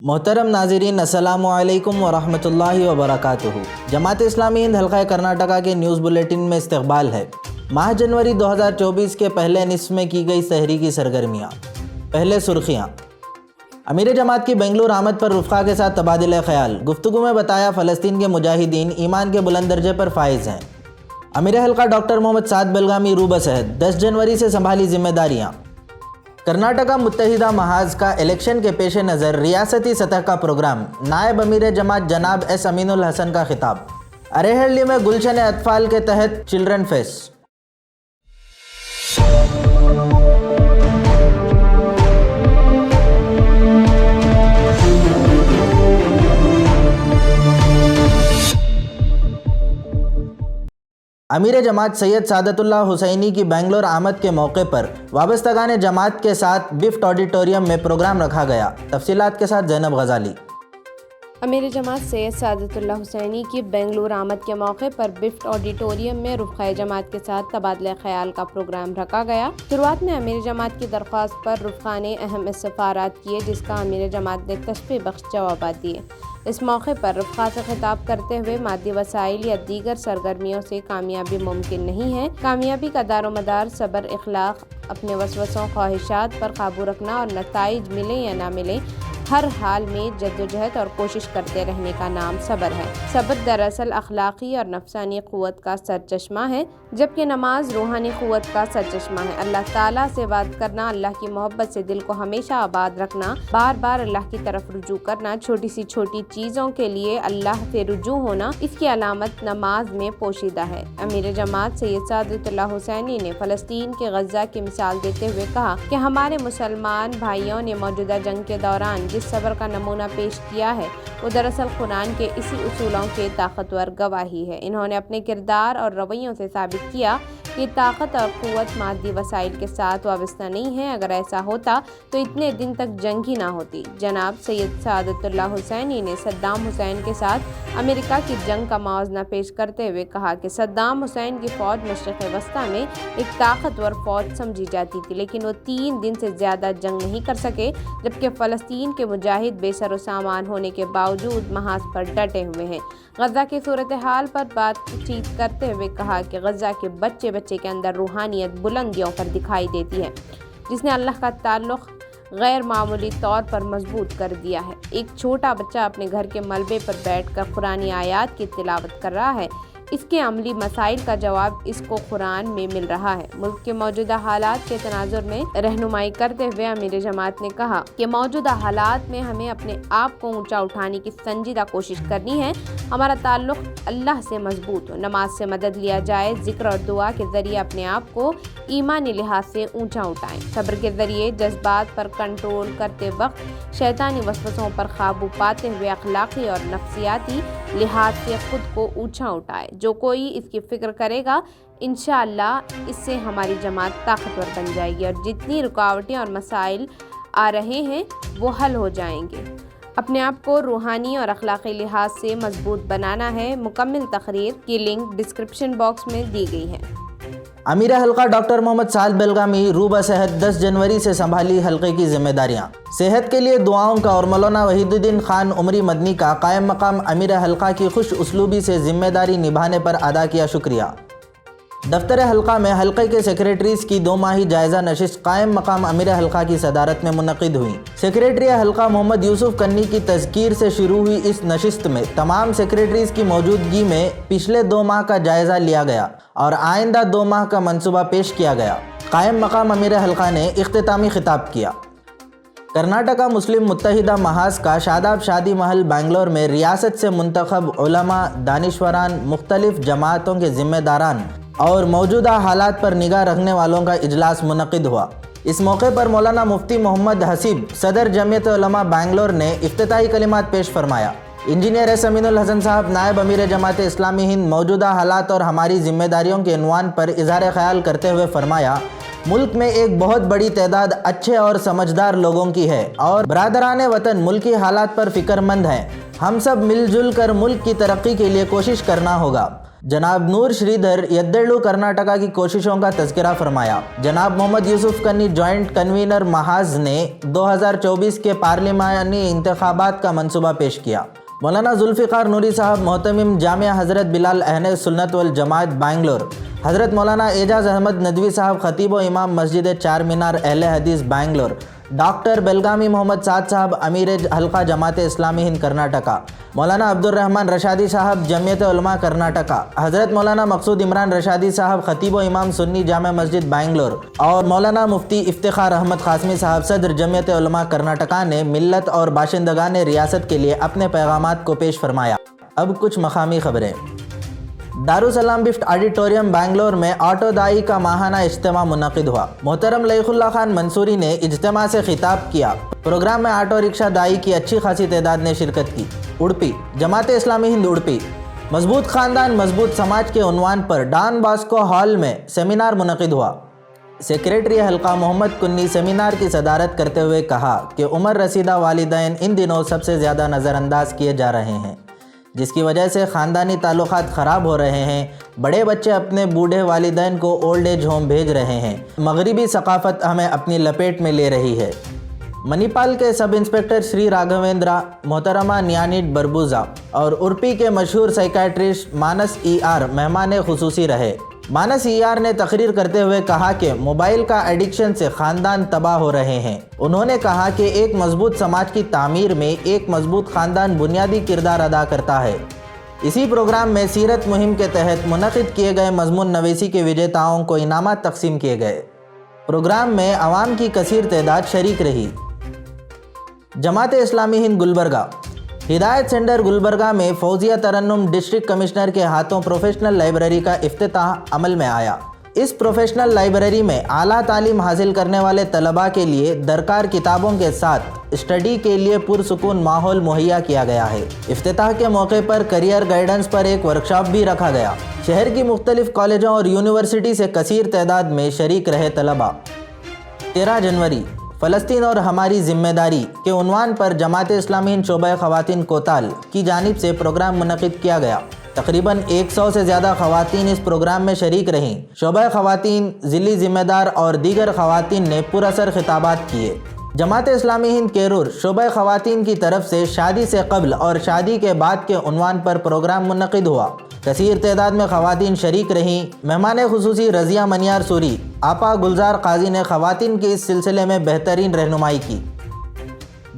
محترم ناظرین، السلام علیکم ورحمۃ اللہ وبرکاتہ۔ جماعت اسلامی ہند حلقہ کرناٹکا کے نیوز بلیٹن میں استقبال ہے۔ ماہ جنوری 2024 کے پہلے نصف میں کی گئی سحری کی سرگرمیاں۔ پہلے سرخیاں۔ امیر جماعت کی بنگلور آمد پر رفقا کے ساتھ تبادلہ خیال۔ گفتگو میں بتایا فلسطین کے مجاہدین ایمان کے بلند درجے پر فائز ہیں۔ امیر حلقہ ڈاکٹر محمد سعد بلگامی روبہ صحت، 10 جنوری سے سنبھالی ذمہ داریاں۔ کرناٹکا متحدہ محاذ کا الیکشن کے پیش نظر ریاستی سطح کا پروگرام۔ نائب امیر جماعت جناب ایس امین الحسن کا خطاب۔ اریہلّی میں گلشن اطفال کے تحت چلڈرن فیس۔ امیر جماعت سید سعادت اللہ حسینی کی بنگلور آمد کے موقع پر وابستگان جماعت کے ساتھ بفٹ آڈیٹوریم میں پروگرام رکھا گیا۔ تفصیلات کے ساتھ زینب غزالی۔ امیر جماعت سید سعادت اللہ حسینی کی بنگلور آمد کے موقع پر بفٹ آڈیٹوریم میں رفقائے جماعت کے ساتھ تبادلہ خیال کا پروگرام رکھا گیا۔ شروعات میں امیر جماعت کی درخواست پر رفقا نے اہم استفسارات کیے، جس کا امیر جماعت نے تشفیع بخش جوابات دیے۔ اس موقع پر رفقا سے خطاب کرتے ہوئے مادی وسائل یا دیگر سرگرمیوں سے کامیابی ممکن نہیں ہے۔ کامیابی کا دار و مدار صبر، اخلاق، اپنے وسوسوں، خواہشات پر قابو رکھنا اور نتائج ملیں یا نہ ملیں، ہر حال میں جدوجہد اور کوشش کرتے رہنے کا نام صبر ہے۔ صبر دراصل اخلاقی اور نفسانی قوت کا سرچشمہ ہے، جبکہ نماز روحانی قوت کا سرچشمہ ہے۔ اللہ تعالیٰ سے بات کرنا، اللہ کی محبت سے دل کو ہمیشہ آباد رکھنا، بار بار اللہ کی طرف رجوع کرنا، چھوٹی سی چھوٹی چیزوں کے لیے اللہ سے رجوع ہونا، اس کی علامت نماز میں پوشیدہ ہے۔ امیر جماعت سید سعادت اللہ حسینی نے فلسطین کے غزہ کی مثال دیتے ہوئے کہا کہ ہمارے مسلمان بھائیوں نے موجودہ جنگ کے دوران جس صبر کا نمونہ پیش کیا ہے، وہ دراصل قرآن کے اسی اصولوں کے طاقتور گواہی ہے۔ انہوں نے اپنے کردار اور رویوں سے ثابت کیا کہ طاقت اور قوت مادی وسائل کے ساتھ وابستہ نہیں ہے۔ اگر ایسا ہوتا تو اتنے دن تک جنگ ہی نہ ہوتی۔ جناب سید سعادت اللہ حسینی نے صدام حسین کے ساتھ امریکہ کی جنگ کا موازنہ پیش کرتے ہوئے کہا کہ صدام حسین کی فوج مشرق وسطیٰ میں ایک طاقتور فوج سمجھی جاتی تھی، لیکن وہ 3 دن سے زیادہ جنگ نہیں کر سکے، جبکہ فلسطین کے مجاہد بے سر و سامان ہونے کے باوجود محاذ پر ڈٹے ہوئے ہیں۔ غزہ کی صورتحال پر بات چیت کرتے ہوئے کہا کہ غزہ کے بچے کے اندر روحانیت بلندیوں پر دکھائی دیتی ہے، جس نے اللہ کا تعلق غیر معمولی طور پر مضبوط کر دیا ہے۔ ایک چھوٹا بچہ اپنے گھر کے ملبے پر بیٹھ کر قرآنی آیات کی تلاوت کر رہا ہے۔ اس کے عملی مسائل کا جواب اس کو قرآن میں مل رہا ہے۔ ملک کے موجودہ حالات کے تناظر میں رہنمائی کرتے ہوئے امیر جماعت نے کہا کہ موجودہ حالات میں ہمیں اپنے آپ کو اونچا اٹھانے کی سنجیدہ کوشش کرنی ہے۔ ہمارا تعلق اللہ سے مضبوط ہو، نماز سے مدد لیا جائے، ذکر اور دعا کے ذریعے اپنے آپ کو ایمانی لحاظ سے اونچا اٹھائیں، صبر کے ذریعے جذبات پر کنٹرول کرتے وقت شیطانی وسوسوں پر قابو پاتے ہوئے اخلاقی اور نفسیاتی لحاظ سے خود کو اونچا اٹھائے۔ جو کوئی اس کی فکر کرے گا، انشاءاللہ اس سے ہماری جماعت طاقتور بن جائے گی اور جتنی رکاوٹیں اور مسائل آ رہے ہیں وہ حل ہو جائیں گے۔ اپنے آپ کو روحانی اور اخلاقی لحاظ سے مضبوط بنانا ہے۔ مکمل تقریر کی لنک ڈسکرپشن باکس میں دی گئی ہے۔ امیر حلقہ ڈاکٹر محمد سعد بلگامی روبہ صحت، 10 جنوری سے سنبھالی حلقے کی ذمہ داریاں۔ صحت کے لیے دعاؤں کا اور مولانا وحید الدین خان عمری مدنی کا قائم مقام امیر حلقہ کی خوش اسلوبی سے ذمہ داری نبھانے پر ادا کیا شکریہ۔ دفتر حلقہ میں حلقے کے سیکریٹریز کی 2 ماہی جائزہ نشست قائم مقام امیر حلقہ کی صدارت میں منعقد ہوئی۔ سیکریٹری حلقہ محمد یوسف کنی کی تذکیر سے شروع ہوئی اس نشست میں تمام سیکریٹریز کی موجودگی میں پچھلے 2 ماہ کا جائزہ لیا گیا اور آئندہ 2 ماہ کا منصوبہ پیش کیا گیا۔ قائم مقام امیر حلقہ نے اختتامی خطاب کیا۔ کرناٹکا مسلم متحدہ محاذ کا شاداب شادی محل بنگلور میں ریاست سے منتخب علماء، دانشوران، مختلف جماعتوں کے ذمہ داران اور موجودہ حالات پر نگاہ رکھنے والوں کا اجلاس منعقد ہوا۔ اس موقع پر مولانا مفتی محمد حسیب، صدر جمعیت علماء بنگلور نے افتتاحی کلمات پیش فرمایا۔ انجینئر ایس امین الحسن صاحب، نائب امیر جماعت اسلامی ہند، موجودہ حالات اور ہماری ذمہ داریوں کے عنوان پر اظہار خیال کرتے ہوئے فرمایا، ملک میں ایک بہت بڑی تعداد اچھے اور سمجھدار لوگوں کی ہے اور برادران وطن ملکی حالات پر فکر مند ہیں۔ ہم سب مل جل کر ملک کی ترقی کے لیے کوشش کرنا ہوگا۔ जनाब नूर श्रीधर यद्देलू कर्नाटका की कोशिशों का तज़किरा फरमाया। जनाब मोहम्मद यूसुफ कन्नी जॉइंट कन्वीनर महाज ने 2024 के पार्लिमानी इंतखाबात का मंसूबा पेश किया। मौलाना जुल्फ़िकार नूरी साहब मोहतमिम जामिया हज़रत बिलाल अहले सुन्नत वल जमात बैंगलोर, हज़रत मौलाना एजाज़ अहमद नदवी साहब ख़तीब व इमाम मस्जिद चार मीनार अहले हदीस बैंगलोर, डॉक्टर बेलगामी मोहम्मद साद साहब अमीर हल्का जमात इस्लामी हिंद कर्नाटका, मौलाना अब्दुर्रहमान रशादी साहब जमियत उलमा कर्नाटका, हज़रत मौलाना मकसूद इमरान रशादी साहब ख़तीब व इमाम सुन्नी जामा मस्जिद बैंगलोर और मौलाना मुफ्ती इफ्तिखार अहमद क़ासमी साहब सदर जमियत उलमा कर्नाटका ने मिल्लत और बाशिंदगान रियासत के लिए अपने पैगामात को पेश फरमाया। अब कुछ मकामी खबरें। दारुसलाम बिफ्ट ऑडिटोरियम बैंगलोर में ऑटो दाई का माहाना इज्तिमा मुनक़िद हुआ। मोहतरम लईखुल्लाह खान मंसूरी ने इज्तिमा से खिताब किया। प्रोग्राम में ऑटो रिक्शा दाई की अच्छी खासी तादाद ने शिरकत की। उड़पी जमात इस्लामी हिंद उड़पी मजबूत ख़ानदान मजबूत समाज के उन्वान पर डॉन बॉस्को हॉल में सेमिनार मुनक़िद हुआ। सेक्रेटरी हल्का मोहम्मद कुन्नी सेमिनार की सदारत करते हुए कहा कि उम्र रसीदा वालिदैन इन दिनों सबसे ज़्यादा नज़रअंदाज किए जा रहे हैं, जिसकी वजह से ख़ानदानी ताल्लुक़ात ख़राब हो रहे हैं। बड़े बच्चे अपने बूढ़े वालिदैन को ओल्ड एज होम भेज रहे हैं। मगरिबी सकाफ़त हमें अपनी लपेट में ले रही है। मणिपाल के सब इंस्पेक्टर श्री राघवेंद्रा, मोहतरमा न्यानिट बरबूजा और उर्पी के मशहूर साइकाट्रिस्ट मानस ER मेहमान खुसूसी रहे। मानस ER ने तकरीर करते हुए कहा कि मोबाइल का एडिक्शन से ख़ानदान तबाह हो रहे हैं। उन्होंने कहा कि एक मजबूत समाज की तामीर में एक मजबूत ख़ानदान बुनियादी किरदार अदा करता है। इसी प्रोग्राम में सीरत मुहिम के तहत मुनक़िद किए गए मज़मून नवीसी के विजेताओं को इनामात तकसीम किए गए। प्रोग्राम में आवाम की कसीर तादाद शरीक रही। जमात इस्लामी हिंद गुलबर्गा हिदायत सेंटर गुलबर्गा में फौजिया तरन्नुम डिस्ट्रिक्ट कमिश्नर के हाथों प्रोफेशनल लाइब्रेरी का इफ्तिताह अमल में आया। इस प्रोफेशनल लाइब्रेरी में आला तालीम हासिल करने वाले तलबा के लिए दरकार किताबों के साथ स्टडी के लिए पुरसुकून माहौल मुहैया किया गया है। इफ्तिताह के मौके पर करियर गाइडेंस पर एक वर्कशॉप भी रखा गया। शहर की मुख्तलिफ कॉलेजों और यूनिवर्सिटी से कसीर तादाद में शरीक रहे तलबा। 13 जनवरी फ़लस्तीन और हमारी ज़िम्मेदारी के उन्वान पर जमात इस्लामी हिंद शोबा ख़वातीन कोताल की जानिब से प्रोग्राम मुनक़िद किया गया। तकरीबन 100 से ज़्यादा ख़वातीन इस प्रोग्राम में शरीक रहीं। शोबा ख़वातीन, ज़िली ज़िम्मेदार और दीगर ख़वातीन ने पुरअसर खिताबात किए। जमात इस्लामी हिंद केरूर शोबा ख़वातीन की तरफ से शादी से कब्ल और शादी के बाद के उन्वान पर प्रोग्राम मुनक़िद हुआ। कसीर तादाद में ख़वातीन शरीक रहीं। मेहमान खुसूसी रज़िया मनियार सूरी, आपा गुलजार काजी ने ख़वातीन के इस सिलसिले में बेहतरीन रहनुमाई की।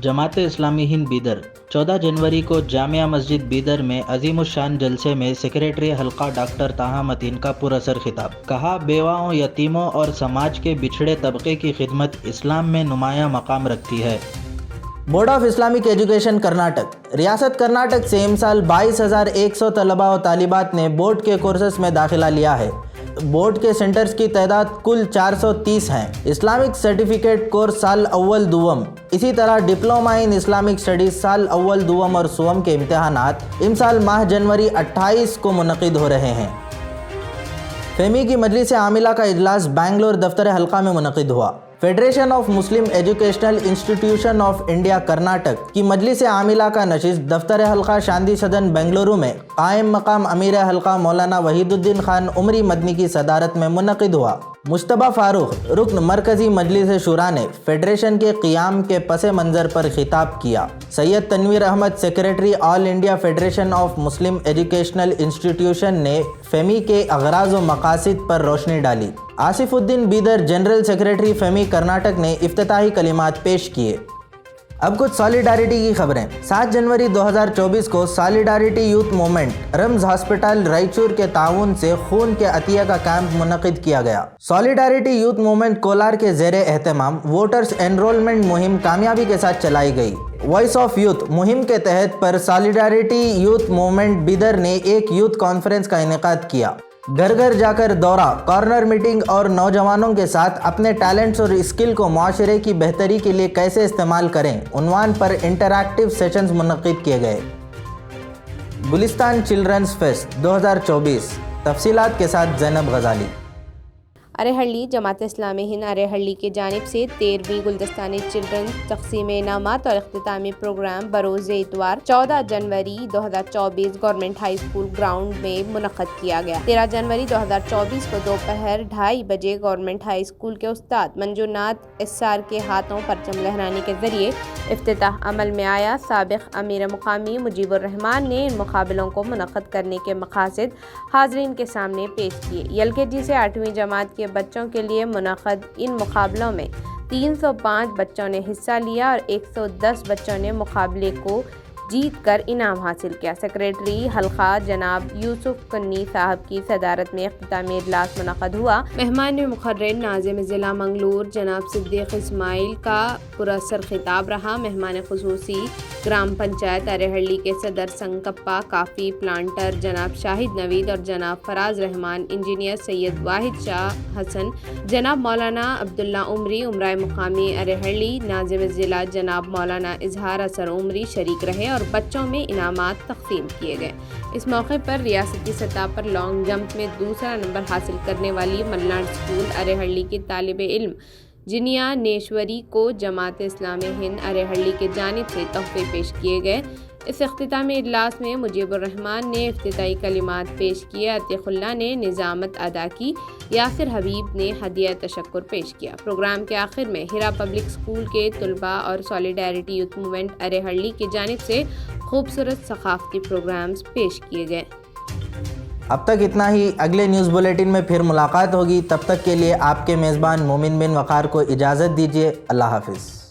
जमात इस्लामी हिंद बीदर 14 जनवरी को जामिया मस्जिद बीदर में अजीमुशान जलसे में सेक्रेटरी हल्का डॉक्टर ताहा मतीन का पुरअसर खिताब। कहा, बेवाओं, यतीमों और समाज के बिछड़े तबके की खिदमत इस्लाम में नुमाया मकाम रखती है। Board of Islamic education Karnataka रियासत कर्नाटक से इमसाल 22,100 तलबा व तालिबात ने बोर्ड के कोर्सेस में दाखिला लिया है। बोर्ड के सेंटर्स की तादाद कुल 430 हैं। इस्लामिक सर्टिफिकेट कोर्स साल अव्वल दुवम, इसी तरह डिप्लोमा इन इस्लामिक स्टडीज़ साल अव्वल दुवम और सुवम के इम्तहानात इमसाल माह जनवरी 28 को मुनक़िद हो रहे हैं। फेमी की मजलिस आमिला का इजलास बैंगलोर दफ्तर हल्का में मुनक़िद हुआ। Federation of Muslim educational institution of India Karnataka की मजलिस आमिला का नशिस्त दफ्तर हल्का शांति सदन बेंगलुरु में कायम मकाम अमीर हल्का मौलाना वहीदुद्दीन खान उमरी मदनी की सदारत में मुनक़िद हुआ। मुश्तबा फारूक रुकन मरकज़ी मजलिस शुरा ने फेडरेशन के क़ियाम के पस मंज़र पर खिताब किया। Syed Tanveer Ahmed secretary all India federation of Muslim educational institution ने फेमी के अगराज़ व मकासिद पर रोशनी डाली। आसिफुद्दीन बीदर जनरल सेक्रेटरी फेमी कर्नाटक ने इफ्तिताही कलिमात पेश किए। अब कुछ सॉलिडारिटी की खबरें। 7 जनवरी 2024 को सॉलिडारिटी यूथ मूवमेंट रम्ज हॉस्पिटल रायचूर के ताउन से खून के अतिया का कैंप मुनक़िद किया गया। सॉलिडारिटी यूथ मूवमेंट कोलार के ज़ेरे एहतमाम वोटर्स एनरोलमेंट मुहिम कामयाबी के साथ चलाई गई। वॉइस ऑफ यूथ मुहिम के तहत पर सॉलिडारिटी यूथ मूवमेंट बीदर ने एक यूथ कॉन्फ्रेंस का इनेकाद किया। घर घर जाकर दौरा, कॉर्नर मीटिंग और नौजवानों के साथ अपने टैलेंट्स और स्किल को माशरे की बेहतरी के लिए कैसे इस्तेमाल करें उन्वान पर इंटरैक्टिव सेशंस मुनक़िद किए गए। गुलिस्तान चिल्ड्रंस फेस्ट 2024 तफसीलात के साथ ज़ैनब गज़ाली। अरेहल्ली जमात इस्लामी हिंद अरेहल्ली की जानिब से 13वीं गुलदस्तानी चिल्ड्रन तक़सीम इनामात और इख्तितामी प्रोग्राम बरोज़ इतवार 14 जनवरी 2024 गवर्नमेंट हाई स्कूल ग्राउंड में मुनक़्क़द किया गया। 13 जनवरी 2024 को दोपहर 2:30 बजे गवर्नमेंट हाई स्कूल के उस्ताद मंजूनाथ इस्सार के हाथों परचम लहराने के ज़रिए इफ्तिताह अमल में आया। साबिक़ अमीर मुकामी मुजीबुर रहमान ने इन मुकाबलों को मुनक़्क़द करने के मक़ासिद हाज़रीन के सामने पेश किए। LKG से 8वीं जमात के बच्चों के लिए मुनक़्क़द इन मुकाबलों में 305 बच्चों ने हिस्सा लिया और 110 बच्चों ने मुकाबले को जीत कर इनाम हासिल किया। सेक्रेटरी हल्का जनाब यूसुफ कन्नी साहब की सदारत में इख्तितामी इजलास मुनक़्क़द हुआ। मेहमान मुक़र्रर नाज़िम ज़िला मंगलूर जनाब सिद्दीक़ इस्माइल का पुरअसर खिताब रहा। मेहमान ख़ुसूसी ग्राम पंचायत अरेहल्ली के सदर संकप्पा काफ़ी प्लांटर जनाब शाहिद नवीद और जनाब फराज रहमान, इंजीनियर सैयद वाहिद शाह हसन, जनाब मौलाना अब्दुल्ला उमरी उमराए मुकामी अरेहल्ली, नाज़िम ज़िला जनाब मौलाना इजहार असर उमरी शरीक रहे और बच्चों में इनामात तक़सीम किए गए। इस मौके पर रियासती सतह पर लॉन्ग जंप में दूसरा नंबर हासिल करने वाली मल्नाड स्कूल अरेहल्ली की तालिब इल्म जिनिया नेश्वरी को जमात इस्लामी हिंद अरेहल्ली की जानिब से तोहफे पेश किए गए। इस इख्तितामी इजलास में मुजीबुर रहमान ने इफ्तिताई कलिमात पेश किए, अतीक़ुल्लाह ने निज़ामत अदा की, यासिर हबीब ने हदिया तशक्कुर पेश किया। प्रोग्राम के आखिर में हिरा पब्लिक स्कूल के तुलबा और सॉलिडारिटी यूथ मूवमेंट अरेहल्ली की जानिब से खूबसूरत सक़ाफ़ती प्रोग्राम्स पेश किए गए। अब तक इतना ही। अगले न्यूज़ बुलेटिन में फिर मुलाकात होगी। तब तक के लिए आपके मेज़बान मोमिन बिन वक़ार को इजाज़त दीजिए। अल्लाह हाफ़िज़।